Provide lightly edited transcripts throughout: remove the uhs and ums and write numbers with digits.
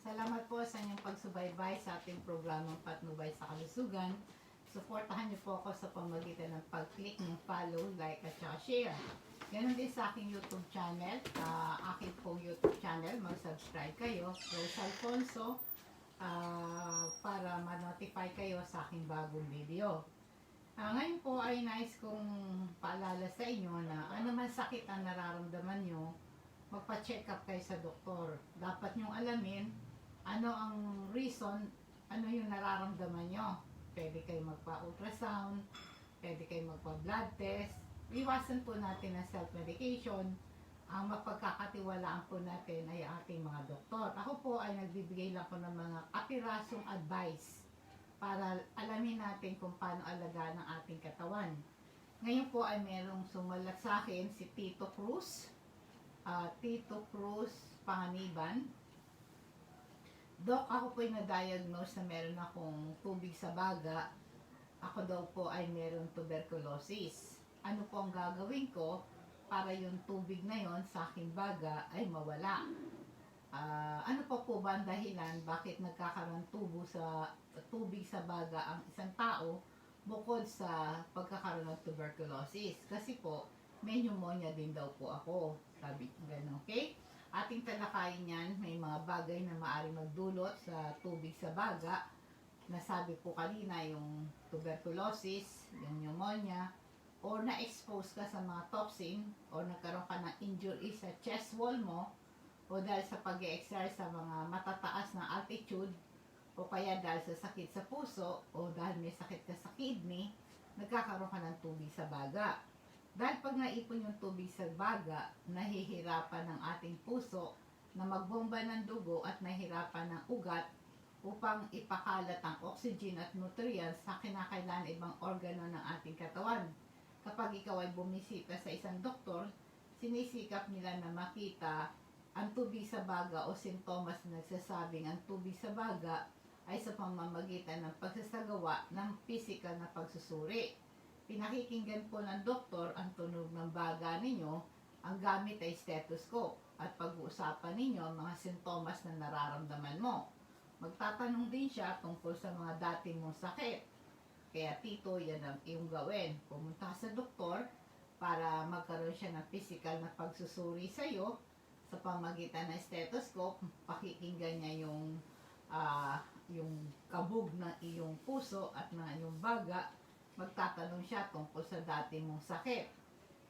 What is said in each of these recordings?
Salamat po sa inyong pagsubaybay sa ating programang Patnubay sa Kalusugan. Suportahan niyo po ako sa pamagitan ng pag-click ng follow, like at saka share. Ganon din sa aking YouTube channel. Aking pong YouTube channel, mag-subscribe kayo. Rose Alfonso, para ma-notify kayo sa aking bagong video. Ngayon po ay nais kong paalala sa inyo na ano man sakit ang nararamdaman nyo, magpa-check up kayo sa doktor. Dapat nyong alamin ano ang reason, ano yung nararamdaman nyo. Pwede kayo magpa-ultrasound, pwede kayo magpa-blood test. Iwasan po natin ang self-medication. Ang mapagkakatiwalaan po natin ay ating mga doktor. Ako po ay nagbibigay lang po ng mga kapirasong advice para alamin natin kung paano alagaan ang ating katawan. Ngayon po ay merong sumulat sa akin si Tito Cruz. Tito Cruz Panganiban. Dok, ako po ay na-diagnose na meron akong tubig sa baga. Ako daw po ay meron tuberculosis. Ano po ang gagawin ko para yung tubig na yon sa aking baga ay mawala? Ano po ba ang dahilan bakit nagkakaroon tubig sa baga ang isang tao bukod sa pagkakaroon ng tuberculosis? Kasi po, may pneumonia din daw po ako. Sabi ko gano'n, okay? Ating talakayin yan, may mga bagay na maaaring magdulot sa tubig sa baga. Nasabi po kanina yung tuberculosis, yung pneumonia, o na-expose ka sa mga toxin, o nagkaroon ka ng injury sa chest wall mo, o dahil sa pag-exercise sa mga matataas na altitude, o kaya dahil sa sakit sa puso, o dahil may sakit ka sa kidney, nagkakaroon ka ng tubig sa baga. Dahil pag naipon yung tubig sa baga, nahihirapan ng ating puso na magbomba ng dugo at nahihirapan ng ugat upang ipakalat ang oxygen at nutrients sa kinakailangan ibang organo ng ating katawan. Kapag ikaw ay bumisita sa isang doktor, sinisikap nila na makita ang tubig sa baga o sintomas na nagsasabing ang tubig sa baga ay sa pamamagitan ng pagsasagawa ng physical na pagsusuri. Pinakikinggan po ng doktor ang tunog ng baga ninyo, ang gamit ay stethoscope, at pag-uusapan ninyo ang mga sintomas na nararamdaman mo. Magtatanong din siya tungkol sa mga dati mong sakit. Kaya Tito, yan ang iyong gawin. Pumunta sa doktor para magkaroon siya ng physical na pagsusuri sa iyo sa pamagitan ng stethoscope. Pakikinggan niya yung kabog ng iyong puso at ng iyong baga. Magtatanong siya tungkol sa dati mong sakit.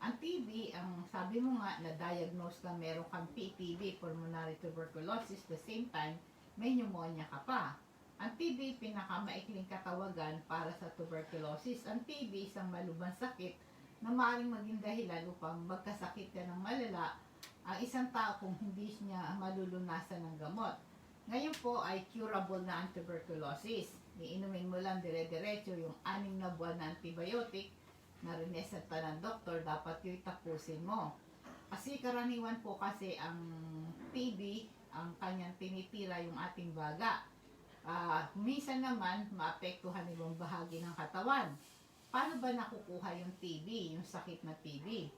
Ang TB, ang sabi mo nga, na-diagnose na meron kang PTB, pulmonary tuberculosis, the same time, may pneumonia ka pa. Ang TB, pinakamaikling katawagan para sa tuberculosis. Ang TB, isang malubhang sakit na maaaring maging dahilan upang magkasakit ka ng malala ang isang tao kung hindi niya malulunasan ng gamot. Ngayon po ay curable na ang tuberculosis. Iinumin mo lang dire-diretso yung 6 na buwan na antibiotic na rineseta ng doktor, dapat yung tapusin mo. Kasi karaniwan po kasi ang TB, ang kanyang tinitira yung ating baga. Minsan naman, maapektuhan ibang bahagi ng katawan. Paano ba nakukuha yung TB, yung sakit na TB?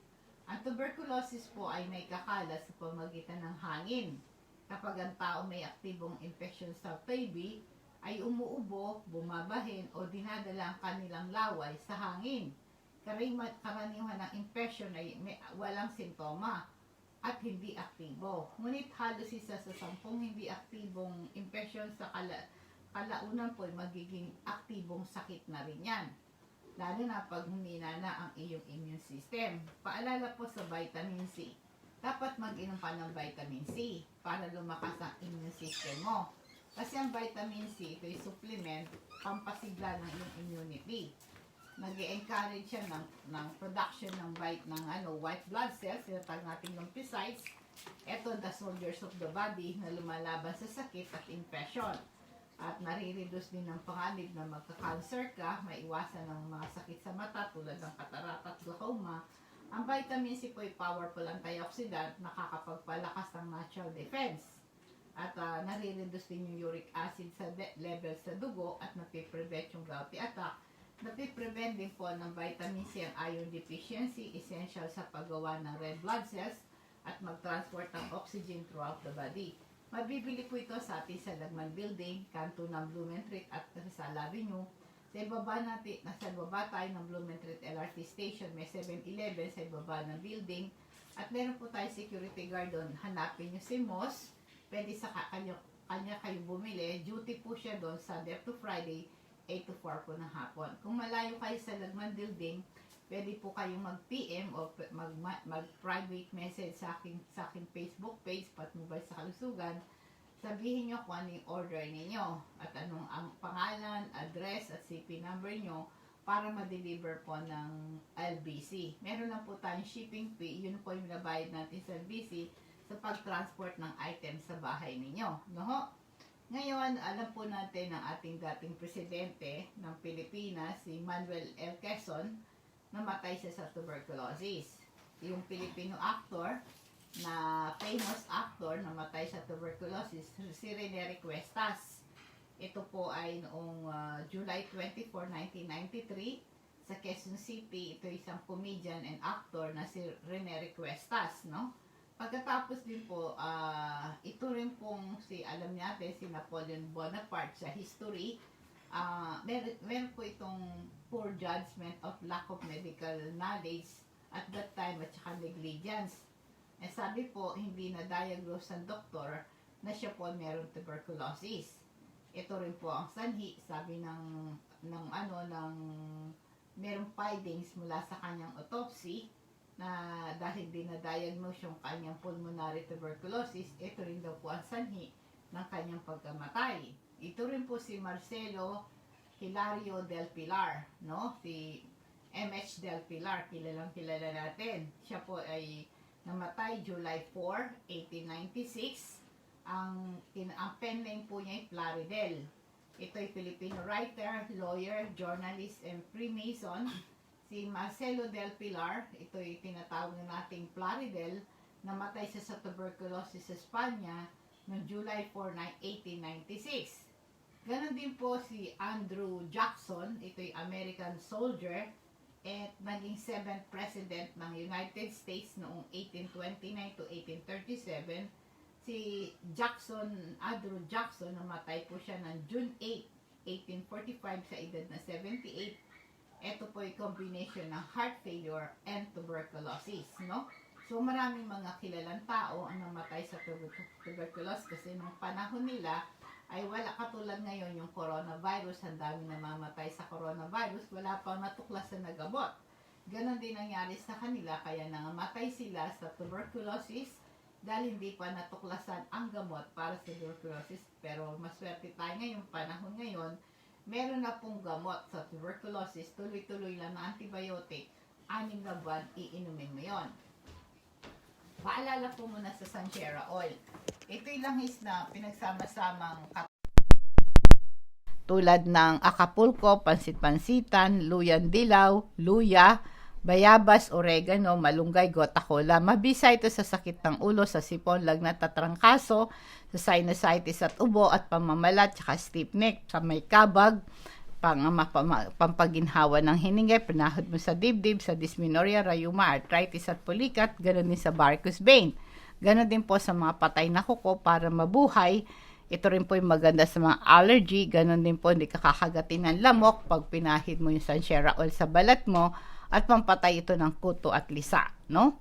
Ang tuberculosis po ay may kakalat sa pamagitan ng hangin. Kapag ang tao may aktibong infection sa TB, ay umuubo, bumabahin o dinadala ang kanilang laway sa hangin. Karaniwan ng infection ay walang sintoma at hindi aktibo. Ngunit halos isa sa 10 hindi aktibong infection sa kalaunan po ay magiging aktibong sakit na rin yan. Lalo na pag humina na ang iyong immune system. Paalala po sa vitamin C. Dapat mag-inom pa ng vitamin C para lumakas ang immune system mo. Kasi ang vitamin C, ito ay supplement, pampasigla ng iyong immunity. Nag-encourage siya ng production ng white blood cells, sinatag natin lymphocytes. Ito, the soldiers of the body na lumalaban sa sakit at infection. At nare-reduce din ng panganib na magka-cancer ka, maiwasan ng mga sakit sa mata tulad ng cataracts at glaucoma. Ang vitamin C po ay powerful antioxidant, nakakapagpalakas ng natural defense. At nare-reduce din yung uric acid sa level sa dugo at napiprevent yung gouty attack. Napiprevent din po ng vitamin C ang iron deficiency, essential sa paggawa ng red blood cells at mag-transport ng oxygen throughout the body. Mabibili po ito sa ating Salagman Building, kanto ng Blumentritt at Rizal Avenue. Sa ibaba natin, nasa baba tayo ng Blumentritt LRT Station, may 7-Eleven sa ibaba ng building. At meron po tayo security guard doon. Hanapin nyo si Moss. Pwede sa kanya kayo bumili. Duty po siya doon Sunday to Friday, 8 to 4 po ng hapon. Kung malayo kayo sa Lagman Building, pwede po kayong mag-PM o mag-private message sa aking Facebook page, Patnubay sa Kalusugan. Sabihin nyo kung ano yung order ninyo at anong ang pangalan, address at CP number nyo para ma-deliver po ng LBC. Meron lang po tayong shipping fee. Yun po yung nabayad natin sa LBC sa pag-transport ng items sa bahay ninyo. No? Ngayon, alam po natin ng ating dating presidente ng Pilipinas, si Manuel L. Quezon, namatay siya sa tuberculosis. Yung Filipino actor, na famous actor, namatay sa tuberculosis, si Rene Recuestas. Ito po ay noong July 24, 1993 sa Quezon City. Ito isang comedian and actor na si Rene Recuestas, no? Pagkatapos din po, ito rin pong alam natin, si Napoleon Bonaparte sa history. Meron po itong poor judgment of lack of medical knowledge at that time at saka negligence. Sabi po, hindi na diagnose ng doktor na siya po meron tuberculosis. Ito rin po ang sanhi, sabi ng merong findings mula sa kanyang autopsy na dahil din na-diagnose yung kanyang pulmonary tuberculosis, ito rin daw po ang sanhi ng kanyang pagkamatay. Ito rin po si Marcelo Hilario del Pilar, no? Si MH del Pilar, kilala natin. Siya po ay namatay July 4, 1896. Ang pen name po niya ay Plaridel. Ito ay Filipino writer, lawyer, journalist, and Freemason. Si Marcelo del Pilar, ito ay tinatawag na nating Plaridel, namatay siya sa tuberculosis sa Espanya noong July 4, 1896. Ganon din po si Andrew Jackson, ito ay American soldier, at naging 7th President ng United States noong 1829 to 1837. Si Andrew Jackson, namatay po siya ng June 8, 1845 sa edad na 78. Ito po ay combination ng heart failure and tuberculosis, no? So maraming mga kilalang tao ang namatay sa tuberculosis kasi nung panahon nila ay wala katulad ngayon yung coronavirus, ang dami namamatay sa coronavirus, wala pang natuklasan na gamot. Ganon din nangyari sa kanila, kaya nangamatay sila sa tuberculosis dahil hindi pa natuklasan ang gamot para sa tuberculosis. Pero maswerte tayo ngayong panahon ngayon, meron na pong gamot sa tuberculosis, tuloy-tuloy lang na antibiotic, 6 na buwan, iinumin mo yon. Paalala po muna sa Sanchera Oil. Ito'y langis na pinagsama-samang tulad ng Acapulco, pansit-pansitan, luyan dilaw, luya, bayabas, oregano, malunggay, gota cola. Mabisa ito sa sakit ng ulo, sa sipon, lagnat at trangkaso, sa sinusitis at ubo at pamamalat, saka stiff neck, sa may kabag, pampaginhawa ng hininga, pinahod mo sa dibdib, sa dysmenorrhea, rheuma, arthritis at pulikat, ganoon din sa varicose vein. Ganoon din po sa mga patay na kuko para mabuhay. Ito rin po yung maganda sa mga allergy. Ganoon din po, hindi kakakagatin ng lamok pag pinahid mo yung Sanchera Oil sa balat mo at pampatay ito ng kuto at lisa, no?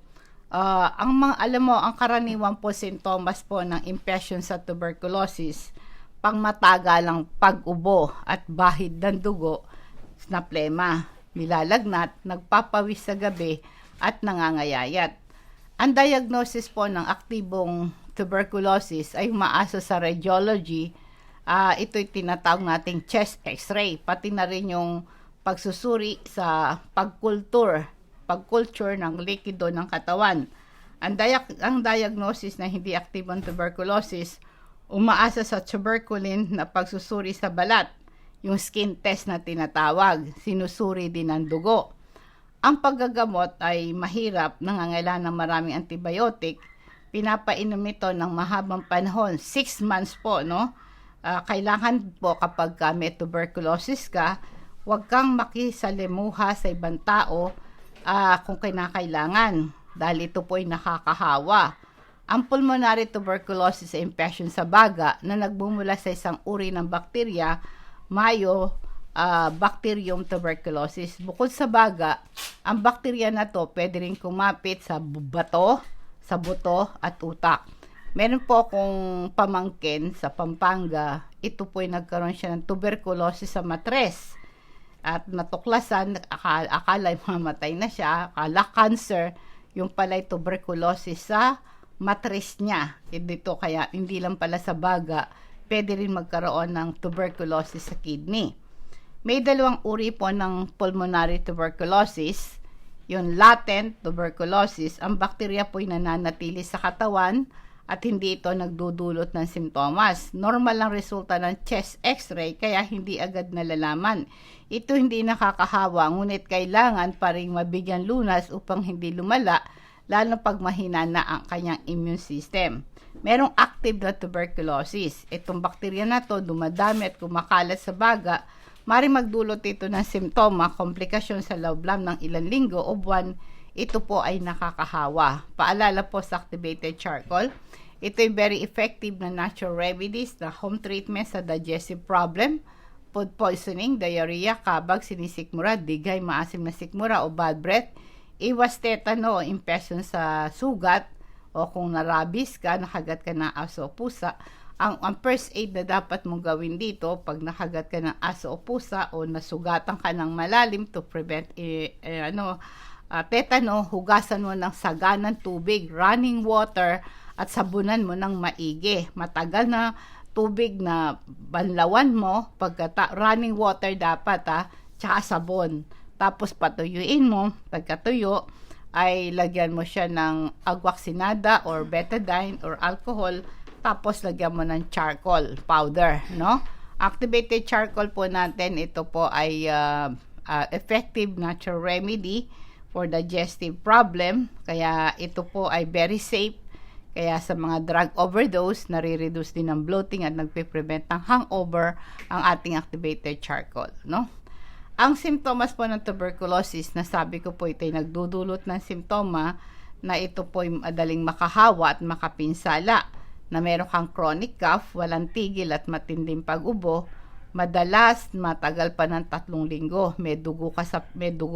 Alam mo, ang karaniwan po sintomas po ng infection sa tuberculosis, pangmatagalang pag-ubo at bahid ng dugo na plema, nilalagnat, nagpapawis sa gabi at nangangayayat. Ang diagnosis po ng aktibong tuberculosis ay umaasa sa radiology. Ito'y tinatawag nating chest x-ray, pati na rin yung pagsusuri sa pagculture ng likido ng katawan. Ang diagnosis na hindi aktibong tuberculosis, umaasa sa tuberculin na pagsusuri sa balat, yung skin test na tinatawag, sinusuri din ang dugo. Ang paggagamot ay mahirap, nangangailangan ng maraming antibiotic. Pinapainom ito ng mahabang panahon, 6 months po, no? Kailangan po kapag may tuberculosis ka, huwag kang makisalimuha sa ibang tao kung kinakailangan dahil ito po ay nakakahawa. Ang pulmonary tuberculosis ay infection sa baga na nagbumula sa isang uri ng bakterya, Mycobacterium tuberculosis. Bukod sa baga, ang bakterya na to pwede rin kumapit sa bato, sa buto at utak. Meron po akong pamangkin sa Pampanga. Ito po ay nagkaroon siya ng tuberculosis sa matres. At natuklasan, akala mamatay na siya, akala cancer, yung pala'y tuberculosis sa matres niya. Dito kaya hindi lang pala sa baga, pwede rin magkaroon ng tuberculosis sa kidney. May dalawang uri po ng pulmonary tuberculosis. Yung latent tuberculosis, ang bakterya po ay nananatili sa katawan at hindi ito nagdudulot ng simptomas. Normal ang resulta ng chest x-ray kaya hindi agad nalalaman. Ito hindi nakakahawa, ngunit kailangan pa rin mabigyan lunas upang hindi lumala, lalo pag mahina na ang kanyang immune system. Merong active na tuberculosis. Itong bakterya na to dumadami at kumakalat sa baga. Maring magdulot ito ng simptoma, komplikasyon sa loob lang ng ilang linggo o buwan. Ito po ay nakakahawa. Paalala po sa activated charcoal. Ito ay very effective na natural remedies na home treatment sa digestive problem, food poisoning, diarrhea, kabag, sinisikmura, digay, maasim na sikmura o bad breath. Iwas tetano o infection sa sugat o kung narabis ka, nakagat ka ng aso o pusa. Ang first aid na dapat mong gawin dito pag nakagat ka ng aso o pusa o nasugatan ka ng malalim to prevent tetano, hugasan mo ng saganang tubig, running water at sabunan mo ng maigi. Matagal na tubig na banlawan mo, running water dapat tsaka sabon. Tapos patuyuin mo, pagkatuyo ay lagyan mo siya ng agwaksinada or betadine or alcohol, tapos lagyan mo ng charcoal powder, no? Activated charcoal po natin, ito po ay effective natural remedy for digestive problem, kaya ito po ay very safe. Kaya sa mga drug overdose, nare-reduce din ng bloating at nagpe-prevent ng hangover ang ating activated charcoal, no? Ang simptomas po ng tuberculosis, nasabi ko po ito ay nagdudulot ng simptoma na ito po ay madaling makahawa at makapinsala, na meron kang chronic cough, walang tigil at matinding pag-ubo, madalas matagal pa ng 3 linggo, may dugo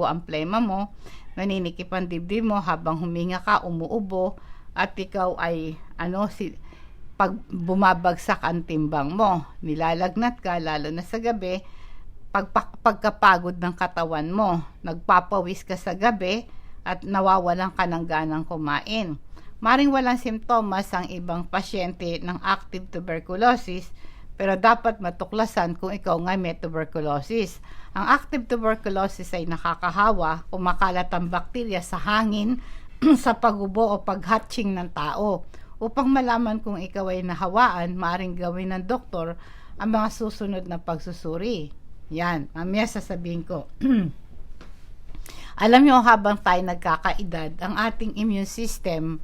ang plema mo, naninikip ang dibdib mo habang huminga ka, umuubo, at ikaw ay pag bumabagsak ang timbang mo, nilalagnat ka lalo na sa gabi, pagkapagod ng katawan mo, nagpapawis ka sa gabi at nawawalan ka ng ganang kumain. Maring walang simptomas ang ibang pasyente ng active tuberculosis, pero dapat matuklasan kung ikaw nga may tuberculosis. Ang active tuberculosis ay nakakahawa, kumakalat ang bakterya sa hangin, sa pagubo o paghatching ng tao. Upang malaman kung ikaw ay nahawaan, maring gawin ng doktor ang mga susunod na pagsusuri. Yan, mamaya sasabihin ko. Alam nyo, habang tayo nagkakaedad, ang ating immune system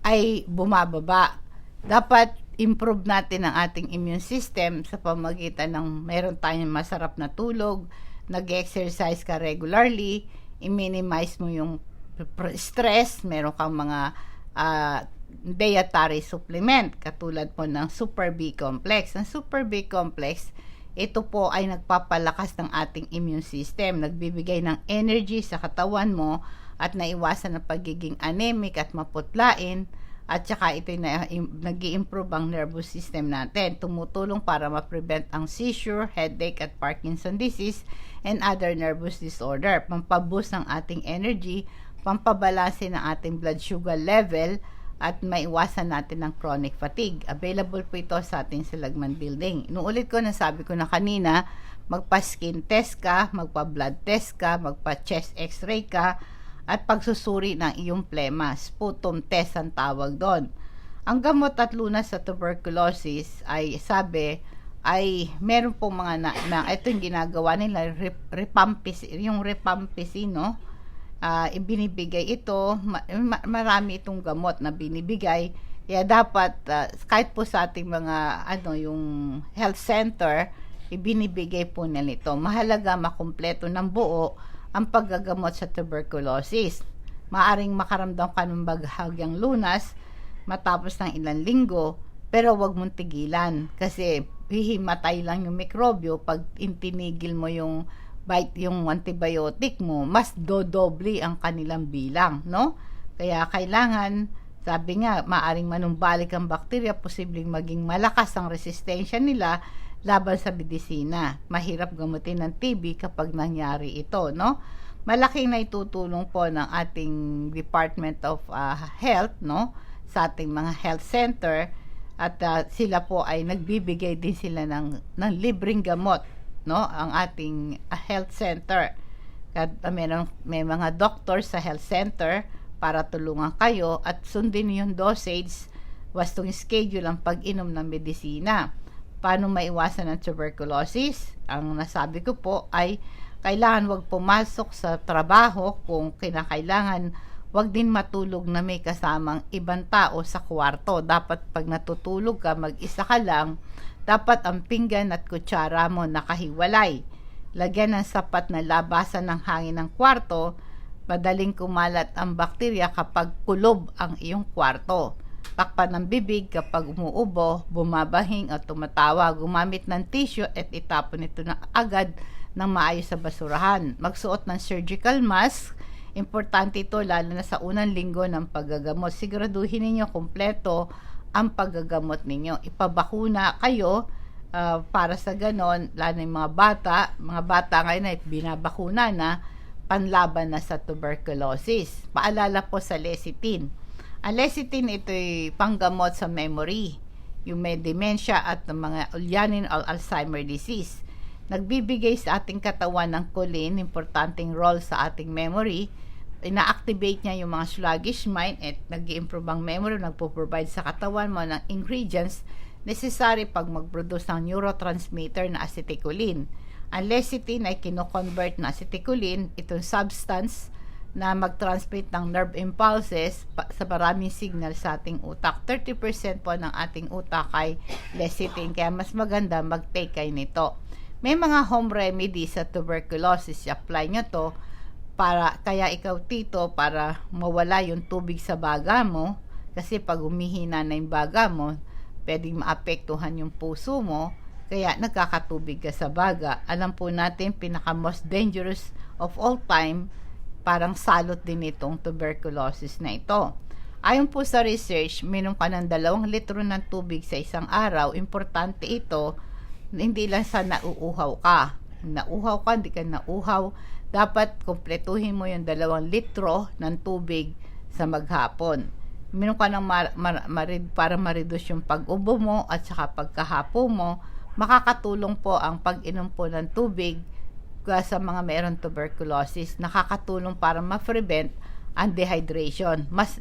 ay bumababa. Dapat improve natin ang ating immune system sa pamagitan ng meron tayong masarap na tulog, nag-exercise ka regularly, i-minimize mo yung stress, meron kang mga dietary supplement, katulad po ng Super B Complex. Ang Super B Complex, ito po ay nagpapalakas ng ating immune system, nagbibigay ng energy sa katawan mo at naiwasan ang pagiging anemic at maputlain, at saka ito nag-i-improve ang nervous system natin, tumutulong para ma-prevent ang seizure, headache at Parkinson disease and other nervous disorder, pampaboost ng ating energy, pampabalanse ng ating blood sugar level, at maiwasan natin ng chronic fatigue. Available po ito sa ating Silagman Building. Inuulit ko, nasabi ko na kanina, magpa-skin test ka, magpa-blood test ka, magpa-chest x-ray ka, at pagsusuri ng iyong plema, sputum test ang tawag doon. Ang gamot at lunas sa tuberculosis ay ay meron pong mga ito yung ginagawa nila, yung rifampicin, no? Ibinibigay ito, marami itong gamot na binibigay, kaya dapat kahit po sa ating mga yung health center, ibinibigay po nila ito. Mahalaga makumpleto ng buo ang paggagamot sa tuberculosis. Maaring makaramdam ka ng bahagyang lunas, matapos ng ilang linggo, pero wag mong tigilan kasi hihimatay lang yung mikrobyo pag tinigil mo yung antibiotic mo, mas dodoble ang kanilang bilang, no? Kaya kailangan, sabi nga, maaring manumbalik ang bakterya, posibleng maging malakas ang resistensya nila laban sa medisina. Mahirap gamutin ng TB kapag nangyari ito, no? Malaking naitutulong po ng ating Department of Health, no? Sa ating mga health center, at sila po ay nagbibigay din sila ng libreng gamot, no, ang ating health center. At may mga doctors sa health center para tulungan kayo at sundin yung dosage, wastong schedule ang pag-inom ng medisina. Paano maiwasan ang tuberculosis? Ang nasabi ko po ay kailangan wag pumasok sa trabaho kung kinakailangan. Wag din matulog na may kasamang ibang tao sa kwarto. Dapat pag natutulog ka, mag-isa ka lang, dapat ang pinggan at kutsara mo nakahiwalay. Lagyan ng sapat na labasan ng hangin ng kwarto. Madaling kumalat ang bakterya kapag kulob ang iyong kwarto. Takpan ng bibig kapag umuubo, bumabahing at tumatawa. Gumamit ng tissue at itapon ito na agad ng maayos sa basurahan. Magsuot ng surgical mask. Importante ito lalo na sa unang linggo ng paggagamot. Siguraduhin ninyo kumpleto ang paggagamot ninyo. Ipabakuna kayo para sa ganon, lalo yung mga bata ngayon ay binabakuna na panlaban na sa tuberculosis. Paalala po sa lecithin. Ang lecithin ito'y panggamot sa memory, yung may dementia at mga ulyanin o Alzheimer disease. Nagbibigay sa ating katawan ng choline, importanteng role sa ating memory. Ina-activate niya yung mga sluggish mind at nag-i-improve ang memory, nagpo-provide sa katawan mo ng ingredients necessary pag mag-produce ng neurotransmitter na acetylcholine. Ang lecithin ay kino-convert na acetylcholine, itong substance na mag-transmit ng nerve impulses sa maraming signal sa ating utak. 30% po ng ating utak ay lecithin, kaya mas maganda mag-take kayo nito. May mga home remedy sa tuberculosis. I-apply nyo to kaya ikaw tito, para mawala yung tubig sa baga mo. Kasi pag humihina na yung baga mo, pwedeng maapektuhan yung puso mo. Kaya nagkakatubig ka sa baga. Alam po natin, pinaka most dangerous of all time, parang salot din itong tuberculosis na ito. Ayon po sa research, minom ka ng 2 litro ng tubig sa isang araw. Importante ito, hindi lang sa nauuhaw ka. Nauuhaw ka, hindi ka nauuhaw. Dapat kumpletuhin mo yung 2 litro ng tubig sa maghapon. Minom ka ng para ma-reduce yung pag-ubo mo at saka pagkahapo mo. Makakatulong po ang pag-inom po ng tubig sa mga mayroong tuberculosis. Nakakatulong para ma-prevent ang dehydration. Mas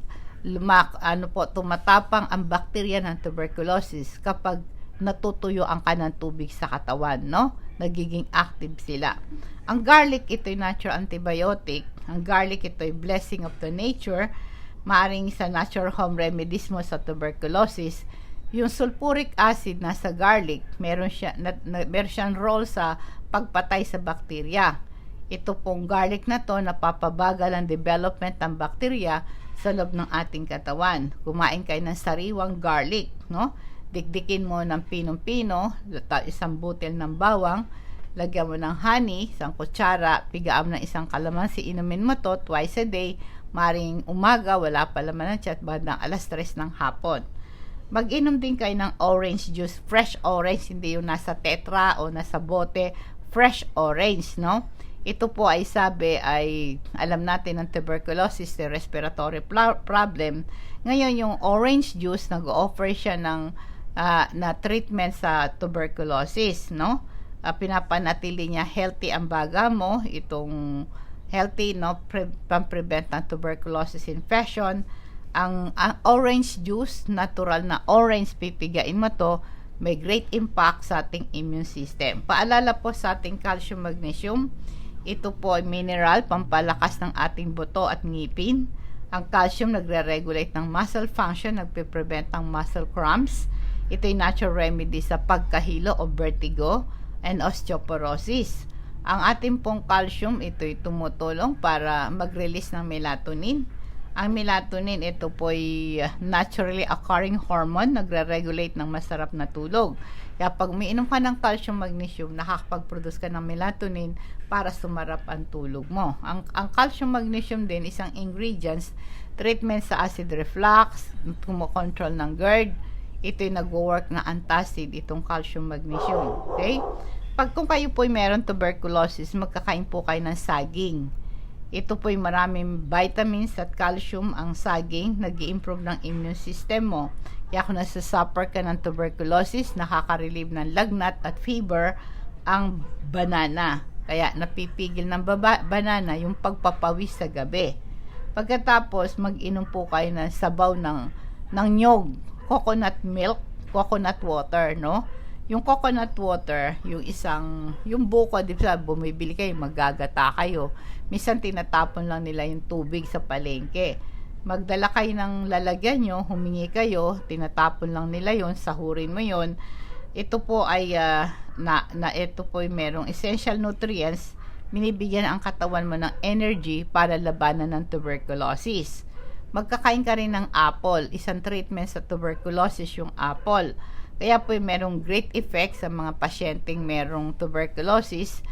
tumatapang ang bakterya ng tuberculosis kapag natutuyo ang kanang tubig sa katawan, no? Nagiging active sila. Ang garlic, ito'y natural antibiotic. Ang garlic, ito'y blessing of the nature. Maaring sa natural home remedies mo sa tuberculosis. Yung sulfuric acid na sa garlic, meron siyang role sa pagpatay sa bakterya. Ito pong garlic na to, napapabagal ang development ng bakterya sa loob ng ating katawan. Kumain kayo ng sariwang garlic, no? Dikdikin mo ng pinong-pino, 1 butil ng bawang, lagyan mo ng honey, 1 kutsara, pigaam ng 1 kalamansi, inumin mo to twice a day, maring umaga, wala pa laman ng tiyan, bandang 3:00 ng hapon. Mag-inom din kayo ng orange juice, fresh orange, hindi yung nasa tetra o nasa bote, fresh orange, no? Ito po ay alam natin ng tuberculosis, the respiratory problem. Ngayon, yung orange juice, nag-offer siya na treatment sa tuberculosis, no? Pinapanatili niya healthy ang baga mo, itong healthy, no? Pang-prevent ng tuberculosis infection. Ang orange juice, natural na orange, pipigain mo to, may great impact sa ating immune system. Paalala po sa ating calcium, magnesium, ito po ay mineral, pampalakas ng ating buto at ngipin. Ang calcium nagre-regulate ng muscle function, nagpe-prevent ng muscle cramps. Ito'y natural remedy sa pagkahilo o vertigo and osteoporosis. Ang ating pong calcium, ito'y tumutulong para mag-release ng melatonin. Ang melatonin, ito po'y naturally occurring hormone, nagre-regulate ng masarap na tulog. Kaya pag umiinom ka ng calcium magnesium, nakakapag-produce ka ng melatonin para sumarap ang tulog mo. Ang calcium magnesium din, isang ingredients, treatment sa acid reflux, kumokontrol ng GERD, ito'y nag-work na antacid, itong calcium magnesium. Okay? Kung kayo po'y meron tuberculosis, magkakain po kayo ng saging. Ito po'y maraming vitamins at calcium ang saging, nag-i-improve ng immune system mo. Kaya kung nasasuffer ka ng tuberculosis, nakaka-relieve ng lagnat at fever ang banana. Kaya napipigil ng banana yung pagpapawis sa gabi. Pagkatapos, mag-inom po kayo ng sabaw ng nyog, coconut milk, coconut water, no? Yung coconut water, yung buko, di ba, bumibili kayo, magagata kayo. Minsan tinatapon lang nila yung tubig sa palengke. Magdala kayo ng lalagyan nyo, humingi kayo, tinatapon lang nila yon, sahurin mo yon. Ito po ay, ito po ay merong essential nutrients, binibigyan ang katawan mo ng energy para labanan ng tuberculosis. Magkakain ka rin ng apple, isang treatment sa tuberculosis yung apple. Kaya po merong great effect sa mga pasyenteng merong tuberculosis.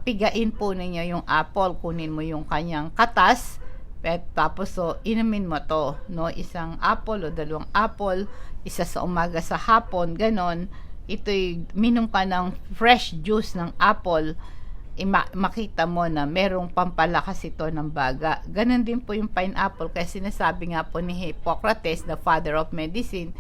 Pigain po ninyo yung apple, kunin mo yung kanyang katas, tapos inumin mo to, no? Isang apple o 2 apple, isa sa umaga sa hapon, ganon. Ito'y minom ka ng fresh juice ng apple, makita mo na merong pampalakas ito ng baga. Ganon din po yung pineapple, kaya sinasabi nga po ni Hippocrates, the father of medicine,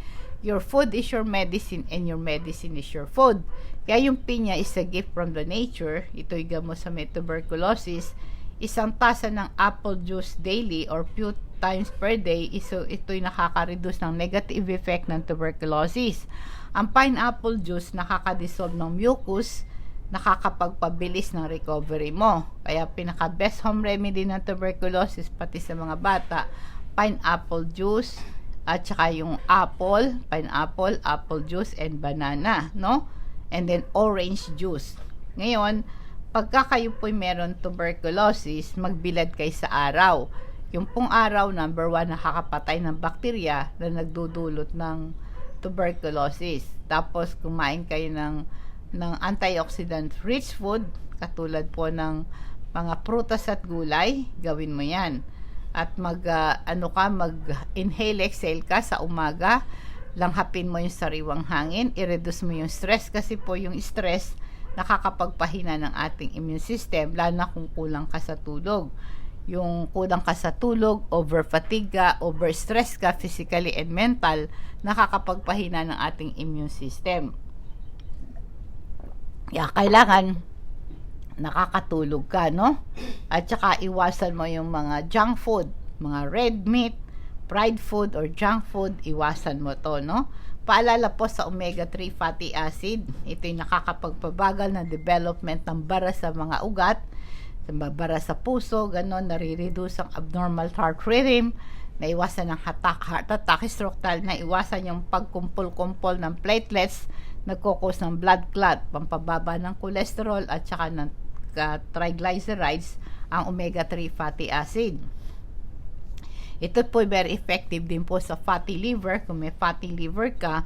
your food is your medicine and your medicine is your food. Kaya yung pinya is a gift from the nature. Ito'y gamot sa may tuberculosis. Isang tasa ng apple juice daily or few times per day, ito'y nakaka-reduce ng negative effect ng tuberculosis. Ang pineapple juice nakaka-dissolve ng mucus, nakakapagpabilis ng recovery mo. Kaya pinaka-best home remedy ng tuberculosis, pati sa mga bata, pineapple juice, at saka yung pineapple, apple juice, and banana, no? And then orange juice. Ngayon, pagka kayo po'y meron tuberculosis, magbilad kayo sa araw. Yung pong araw, number 1, nakakapatay ng bakterya na nagdudulot ng tuberculosis. Tapos, kumain kayo ng antioxidant rich food, katulad po ng mga prutas at gulay, gawin mo yan. At mag-inhale, exhale ka sa umaga, langhapin mo yung sariwang hangin, i-reduce mo yung stress, kasi po yung stress nakakapagpahina ng ating immune system, lalo na kung kulang ka sa tulog. Yung kulang ka sa tulog, over-fatigue ka, over-stress ka, physically and mental, nakakapagpahina ng ating immune system. Kaya kailangan nakakatulog ka, no? At saka iwasan mo yung mga junk food, mga red meat, fried food or junk food, iwasan mo to, no? Paalala po sa omega-3 fatty acid, ito'y nakakapagpabagal ng development ng bara sa mga ugat, bara sa puso, ganon, nare-reduce ang abnormal heart rhythm, naiwasan ng heart attack, stroke, naiwasan yung pagkumpol-kumpol ng platelets, nagkukos ng blood clot, pampababa ng cholesterol at saka ng triglycerides, ang omega-3 fatty acid. Ito po very effective din po sa fatty liver. Kung may fatty liver ka,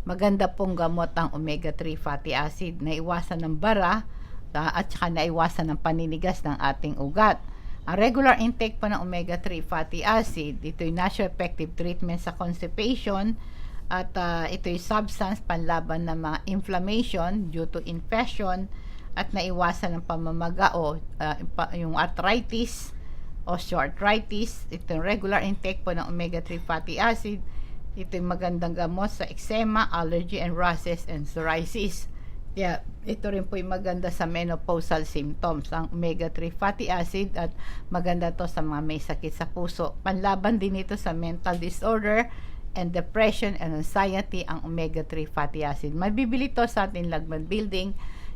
maganda pong gamot ang omega-3 fatty acid, naiwasan ng bara at saka naiwasan ng paninigas ng ating ugat. Ang regular intake po ng omega-3 fatty acid, ito'y natural effective treatment sa constipation, at ito'y substance panlaban ng mga inflammation due to infection, at naiwasan ng pamamaga o yung arthritis, osteoarthritis. Itong regular intake po ng omega-3 fatty acid, ito'y magandang gamot sa eczema, allergy and rashes and psoriasis. Kaya ito rin po yung maganda sa menopausal symptoms, ang omega-3 fatty acid, at maganda to sa mga may sakit sa puso. Panlaban din ito sa mental disorder and depression and anxiety, ang omega-3 fatty acid. Mabibili to sa ating Lagman Building,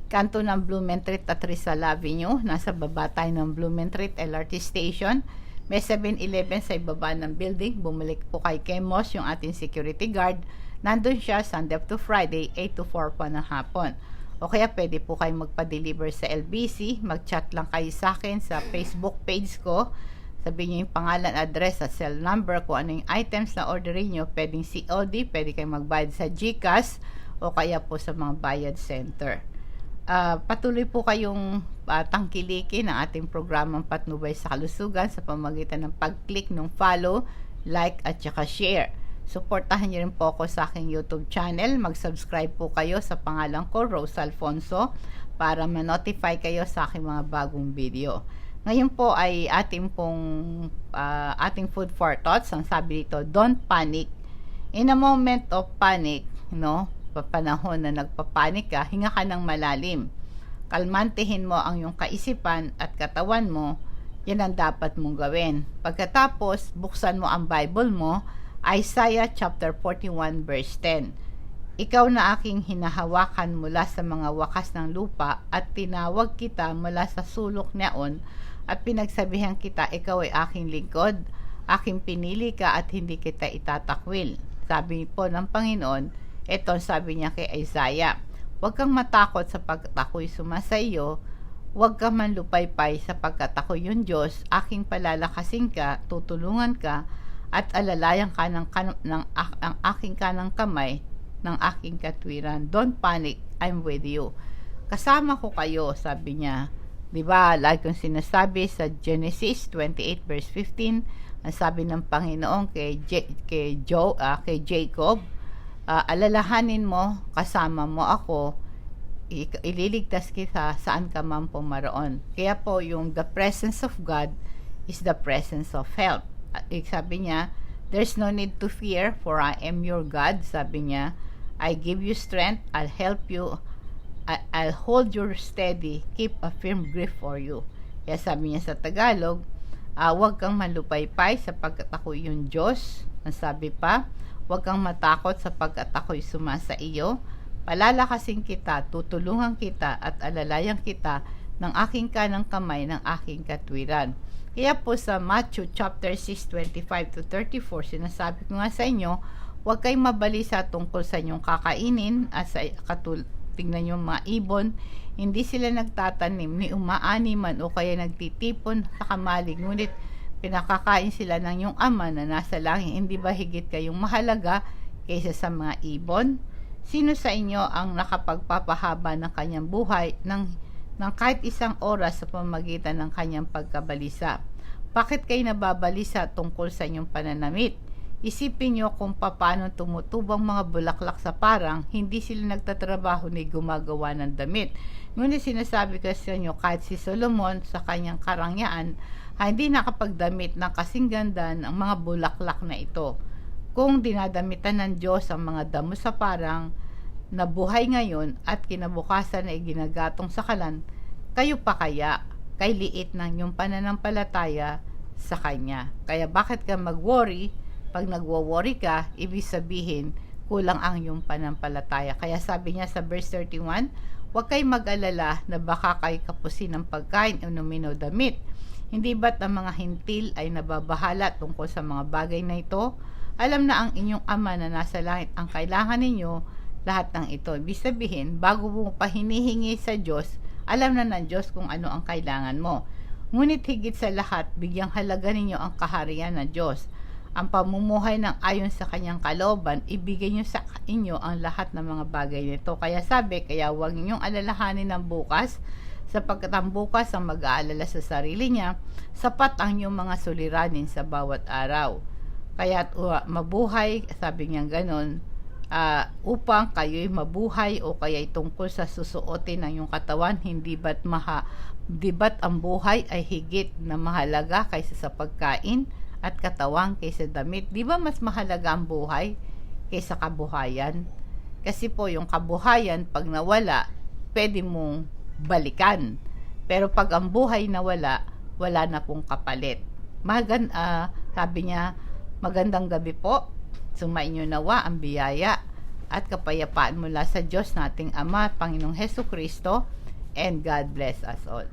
kanto ng Blumentritt at Rizal Avenue. Nasa baba tayo ng Blumentritt LRT Station. May 7-Eleven sa ibaba ng building. Bumalik po kay Kemos, yung ating security guard. Nandun siya Sunday up to Friday, 8 to 4 pa ng hapon. O kaya pwede po kayo magpa-deliver sa LBC. Mag-chat lang kayo sa akin sa Facebook page ko Sabihin nyo yung pangalan, address, at cell number, kung ano yung items na orderin nyo. Pwedeng COD, pwede kayong magbayad sa GCash o kaya po sa mga bayad center. Patuloy po kayong tangkilikin ang ating programang Patnubay sa Kalusugan sa pamamagitan ng pag-click ng follow, like at saka share. Suportahan niyo rin po ako sa aking YouTube channel. Mag-subscribe po kayo sa pangalan ko, Rose Alfonso, para ma-notify kayo sa aking mga bagong video. Ngayon po ay ating food for thoughts. Ang sabi dito, don't panic. In a moment of panic, panahon na nagpapanik ka, hinga ka ng malalim. Kalmantihin mo ang iyong kaisipan at katawan mo. Yan ang dapat mong gawin. Pagkatapos, buksan mo ang Bible mo, Isaiah chapter 41 verse 10. Ikaw na aking hinahawakan mula sa mga wakas ng lupa at tinawag kita mula sa sulok niyaon at pinagsabihan kita, ikaw ay aking lingkod, aking pinili ka at hindi kita itatakwil. Sabi po ng Panginoon, ito sabi niya kay Isaiah, huwag kang matakot sapagkat ako'y sumasa iyo, huwag kang manlupaypay sapagkat ako yung Diyos, aking palalakasin ka, tutulungan ka, at alalayan ka ng aking kanang kamay, ng aking katwiran. Don't panic, I'm with you. Kasama ko kayo, sabi niya. Diba, like kong sinasabi sa Genesis 28 verse 15, ang sabi ng Panginoon kay Jacob, alalahanin mo, kasama mo ako, ililigtas kita saan ka man pumaroon. Kaya po yung the presence of God is the presence of help. Sabi niya, there's no need to fear for I am your God. Sabi niya, I give you strength, I'll help you, I'll hold you steady, keep a firm grip for you. Kaya sabi niya sa Tagalog, huwag kang malupaypay sapagkat ako yung Diyos. Ang sabi pa, huwag kang matakot sapagkat ako'y sumasa iyo. Palalakasin kita, tutulungan kita at alalayan kita ng aking kanang kamay ng aking katwiran. Kaya po sa Matthew chapter 6, 25 to 34, sinasabi ko nga sa inyo, huwag kayong mabalisa tungkol sa inyong kakainin at sa tingnan nyo mga ibon, hindi sila nagtatanim ni umaani man o kaya nagtitipon sa kamalig, ngunit pinakakain sila ng iyong ama na nasa langit. Hindi ba higit kayong mahalaga kaysa sa mga ibon? Sino sa inyo ang nakapagpapahaba ng kanyang buhay ng kahit isang oras sa pamamagitan ng kanyang pagkabalisa? Bakit kayo nababalisa tungkol sa inyong pananamit? Isipin nyo kung paano tumutubang mga bulaklak sa parang, hindi sila nagtatrabaho ni gumagawa ng damit. Ngunit sinasabi ko sa inyo, kahit si Solomon sa kanyang karangyaan, hindi nakapagdamit ng kasing ganda ng mga bulaklak na ito. Kung dinadamitan ng Diyos ang mga damo sa parang na buhay ngayon at kinabukasan ay ginagatong sa kalan, kayo pa kaya kay liit ng yung pananampalataya sa Kanya? Kaya bakit ka mag-worry? Pag nagwo-worry ka, ibig sabihin kulang ang yung pananampalataya. Kaya sabi niya sa verse 31, huwag kayong mag-alala na baka kayo kapusin ng pagkain o numinaw damit. Hindi ba't ang mga hintil ay nababahala tungkol sa mga bagay na ito? Alam na ang inyong ama na nasa langit ang kailangan ninyo lahat ng ito. Ibig sabihin, bago mo pa hinihingi sa Diyos, alam na ng Diyos kung ano ang kailangan mo. Ngunit higit sa lahat, bigyang halaga ninyo ang kaharian ng Diyos. Ang pamumuhay ng ayon sa kanyang kalooban, ibigay nyo sa inyo ang lahat ng mga bagay nito. Kaya sabi, kaya huwag ninyong alalahanin ng bukas, sapagkat ang bukas ang mag-aalala sa sarili niya, sapat ang inyong mga suliranin sa bawat araw. Kaya mabuhay, sabi niya ganon, upang kayo'y mabuhay o kaya'y tungkol sa susuotin ng iyong katawan, di ba't ang buhay ay higit na mahalaga kaysa sa pagkain at katawan kaysa damit? Di ba mas mahalaga ang buhay kaysa kabuhayan? Kasi po yung kabuhayan, pag nawala, pwede mong balikan. Pero pag ang buhay nawala, wala na pong kapalit. Sabi niya, magandang gabi po. Sumainyo nawa ang biyaya at kapayapaan mula sa Diyos nating Ama, Panginoong Hesukristo, and God bless us all.